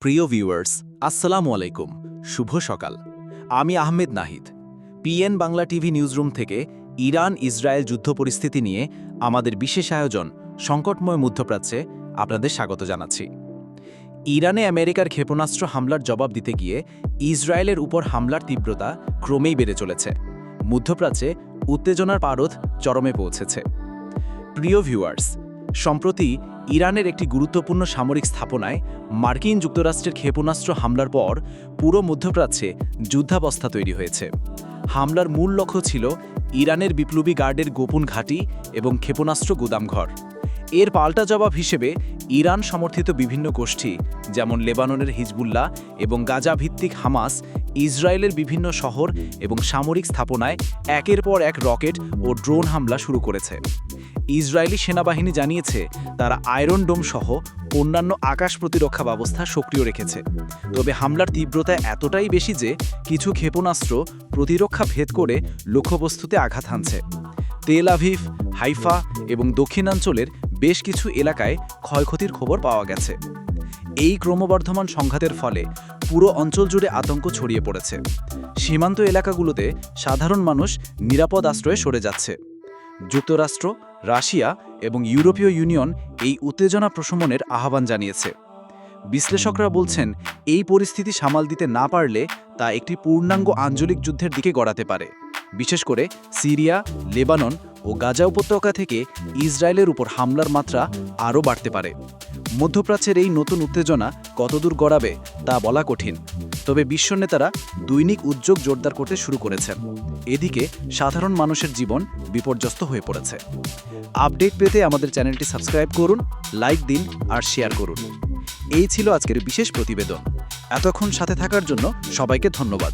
প্রিয় ভিউয়ার্স, আসসালামু আলাইকুম। শুভ সকাল। আমি Ahmed Nahid. PN Bangla TV newsroom থেকে ইরান ইসরায়েল যুদ্ধ পরিস্থিতি নিয়ে আমাদের বিশেষ আয়োজন সংকটময় মধ্যপ্রাচ্যে আপনাদের স্বাগত জানাচ্ছি। ইরানে আমেরিকার ক্ষেপণাস্ত্র হামলার জবাব দিতে গিয়ে ইসরায়েলের উপর হামলার তীব্রতা ক্রমেই বেড়ে চলেছে। মধ্যপ্রাচ্যে উত্তেজনার পারদ চরমে পৌঁছেছে। প্রিয় ভিউয়ার্স, সম্প্রতি ইরানের একটি গুরুত্বপূর্ণ সামরিক স্থাপনায় মার্কিন যুক্তরাষ্ট্রের ক্ষেপণাস্ত্র হামলার পর পুরো মধ্যপ্রাচ্যে যুদ্ধাবস্থা তৈরি হয়েছে। হামলার মূল লক্ষ্য ছিল ইরানের বিপ্লবী গার্ডের গোপন ঘাঁটি এবং ক্ষেপণাস্ত্র গুদামঘর। এর পাল্টা জবাব হিসেবে ইরান সমর্থিত বিভিন্ন গোষ্ঠী যেমন লেবাননের হিজবুল্লাহ এবং গাজা ভিত্তিক হামাস ইসরায়েলের বিভিন্ন শহর এবং সামরিক স্থাপনায় একের পর এক রকেট ও ড্রোন হামলা শুরু করেছে। ইসরায়েলি সেনাবাহিনী জানিয়েছে তারা আয়রন ডোম সহ অন্যান্য আকাশ প্রতিরক্ষা ব্যবস্থা সক্রিয় রেখেছে। তবে হামলার তীব্রতা এতটাই বেশি যে কিছু ক্ষেপণাস্ত্র প্রতিরক্ষা ভেদ করে লক্ষ্যবস্তুতে আঘাত হানছে। তেল আভিভ, হাইফা এবং দক্ষিণাঞ্চলের বেশ কিছু এলাকায় ক্ষয়ক্ষতির খবর পাওয়া গেছে। এই ক্রমবর্ধমান সংঘাতের ফলে পুরো অঞ্চল জুড়ে আতঙ্ক ছড়িয়ে পড়েছে। সীমান্ত এলাকাগুলোতে সাধারণ মানুষ নিরাপদ আশ্রয়ে সরে যাচ্ছে। যুক্তরাষ্ট্র, রাশিয়া এবং ইউরোপীয় ইউনিয়ন এই উত্তেজনা প্রশমনের আহ্বান জানিয়েছে। বিশ্লেষকরা বলছেন এই পরিস্থিতি সামাল দিতে না পারলে তা একটি পূর্ণাঙ্গ আঞ্চলিক যুদ্ধের দিকে গড়াতে পারে। বিশেষ করে সিরিয়া, লেবানন ও গাজা উপত্যকা থেকে ইসরায়েলের উপর হামলার মাত্রা আরও বাড়তে পারে। মধ্যপ্রাচ্যের এই নতুন উত্তেজনা কতদূর গড়াবে তা বলা কঠিন। তবে বিশ্ব নেতারা দৈনিক উদ্যোগ জোরদার করতে শুরু করেছেন। এদিকে সাধারণ মানুষের জীবন বিপর্যস্ত হয়ে পড়েছে। আপডেট পেতে আমাদের চ্যানেলটি সাবস্ক্রাইব করুন, লাইক দিন আর শেয়ার করুন। এই ছিল আজকের বিশেষ প্রতিবেদন। এতক্ষণ সাথে থাকার জন্য সবাইকে ধন্যবাদ।